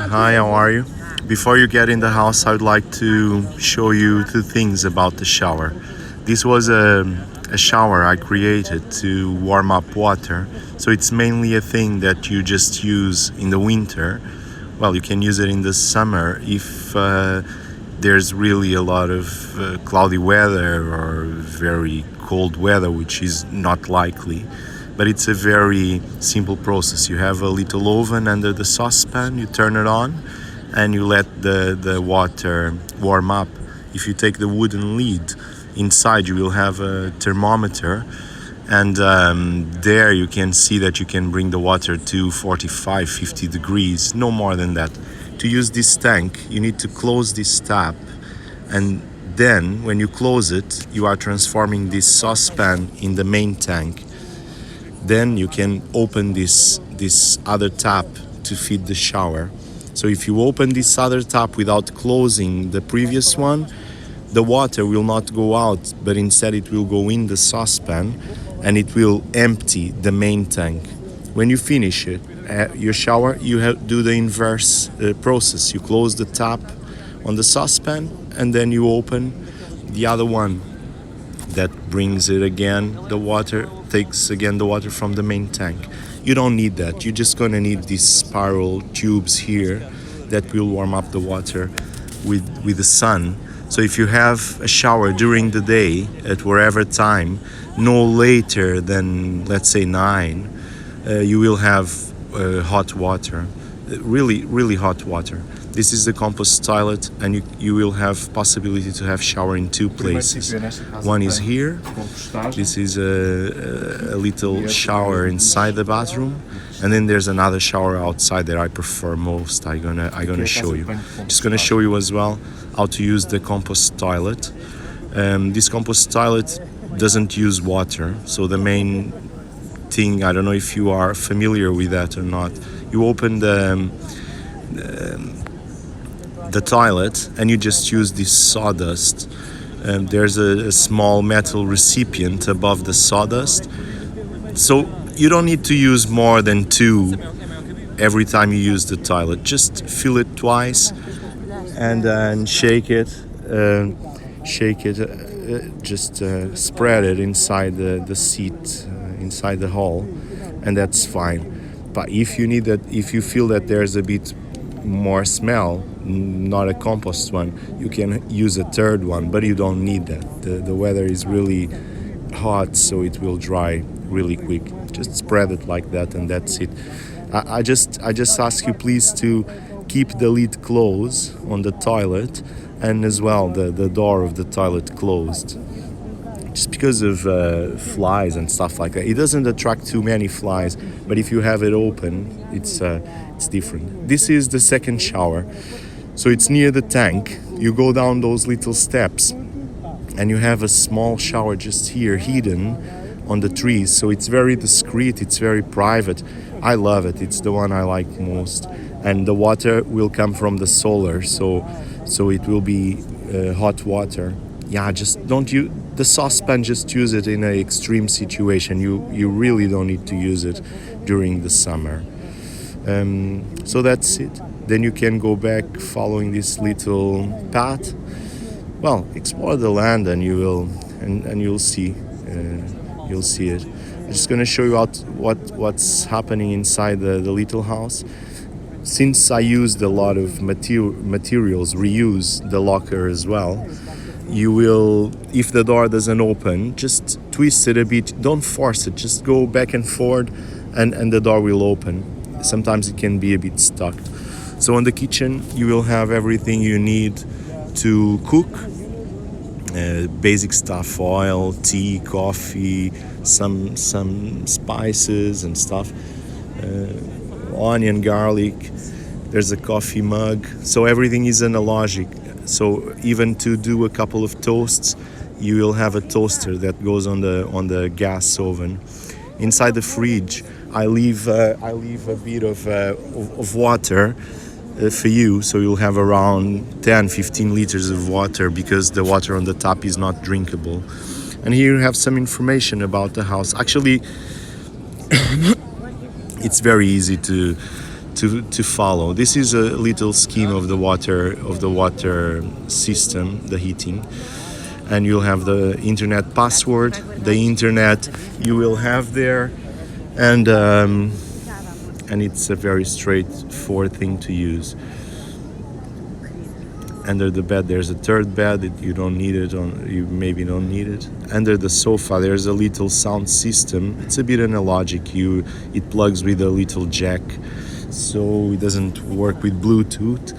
Hi, how are you? Before you get in the house, I would like to show you two things about the shower. This was a shower I created to warm up water. So it's mainly a thing that you just use in the winter. Well, you can use it in the summer if there's really a lot of cloudy weather or very cold weather, which is not likely. But it's a very simple process. You have a little oven under the saucepan, you turn it on, and you let the water warm up. If you take the wooden lid, inside you will have a thermometer, and there you can see that you can bring the water to 45, 50 degrees, no more than that. To use this tank, you need to close this tap, and then when you close it, you are transforming this saucepan in the main tank. Then you can open this other tap to feed the shower. So if you open this other tap without closing the previous one, the water will not go out, but instead it will go in the saucepan and it will empty the main tank. When you finish it, your shower, you do the inverse process. You close the tap on the saucepan and then you open the other one. That brings it again, the water, takes again the water from the main tank. You don't need that. You're just gonna need these spiral tubes here that will warm up the water with the sun. So if you have a shower during the day at wherever time, no later than let's say 9, you will have hot water, really hot water. This is the compost toilet, and you will have possibility to have shower in two places. One is here. This is a little shower inside the bathroom, and then there's another shower outside that I prefer most. I'm gonna show you. Just gonna show you as well how to use the compost toilet. This compost toilet doesn't use water, so the main thing, I don't know if you are familiar with that or not. You open the toilet and you just use this sawdust. There's a small metal recipient above the sawdust, so you don't need to use more than 2 every time you use the toilet. Just fill it twice and shake it, just spread it inside the seat, inside the hole, and that's fine. But if you feel that there's a bit more smell, not a compost one, you can use a third one, but you don't need that. The weather is really hot, so it will dry really quick. Just spread it like that, and that's it. I just ask you please to keep the lid closed on the toilet, and as well the door of the toilet closed, just because of flies and stuff like that. It doesn't attract too many flies, but if you have it open, it's different. This is the second shower, so it's near the tank. You go down those little steps and you have a small shower just here, hidden on the trees, so it's very discreet, it's very private. I love it. It's the one I like most, and the water will come from the solar, so it will be hot water. Yeah, just don't use the saucepan, just use it in an extreme situation. You really don't need to use it during the summer. So that's it. Then you can go back following this little path. Well, explore the land and you'll see it. I'm just gonna show you out what's happening inside the little house. Since I used a lot of materials, reuse the locker as well. You will, if the door doesn't open, just twist it a bit. Don't force it. Just go back and forth, and the door will open. Sometimes it can be a bit stuck. So in the kitchen, you will have everything you need to cook. Basic stuff: oil, tea, coffee, some spices and stuff. Onion, garlic. There's a coffee mug. So everything is analogic. So even to do a couple of toasts, you will have a toaster that goes on the gas oven. Inside the fridge, I leave a bit of water for you, so you'll have around 10-15 liters of water, because the water on the tap is not drinkable. And here you have some information about the house. Actually, It's very easy to follow. This is a little scheme of the water system, the heating, and you'll have the internet password, the internet you will have there, and it's a very straightforward thing to use. Under the bed there's a third bed. You don't need it, you maybe don't need it. Under the sofa there's a little sound system. It's a bit analogic. It plugs with a little jack, so it doesn't work with Bluetooth.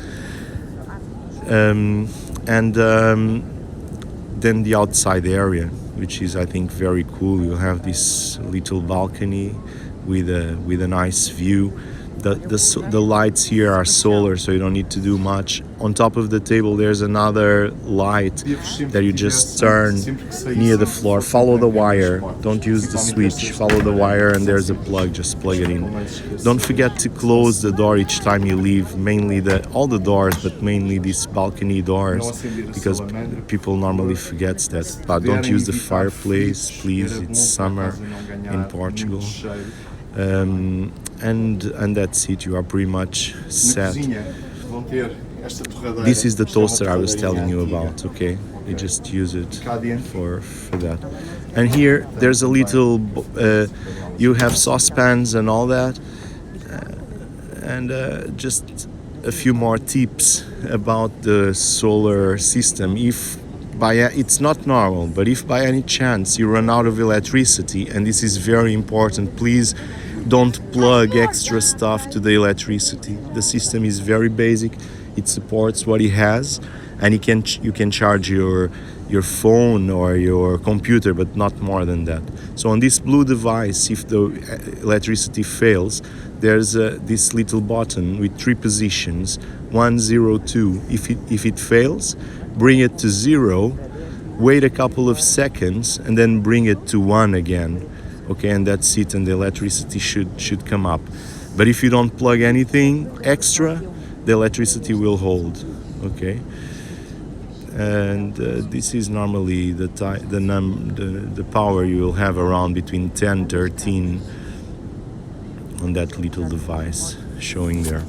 Then the outside area, which is I think very cool. You have this little balcony with a nice view. The lights here are solar, so you don't need to do much. On top of the table there's another light that you just turn near the floor. Follow the wire, don't use the switch, follow the wire, and there's a plug, just plug it in. Don't forget to close the door each time you leave, mainly all the doors, but mainly these balcony doors, because people normally forget that. But don't use the fireplace, please, it's summer in Portugal. And that's it, you are pretty much set. This is the toaster I was telling you about, okay? You just use it for that. And here there's a little, you have saucepans and all that. And just a few more tips about the solar system. It's not normal, but if by any chance you run out of electricity, and this is very important, please don't plug extra stuff to the electricity. The system is very basic. It supports what it has, and you can charge your phone or your computer, but not more than that. So on this blue device, if the electricity fails, there's this little button with 3 positions, 1, 0, 2. If it fails, bring it to 0, wait a couple of seconds, and then bring it to 1 again. Okay, and that's it, and the electricity should come up. But if you don't plug anything extra, the electricity will hold. Okay, and this is normally the power you will have around between 10 13 on that little device showing there.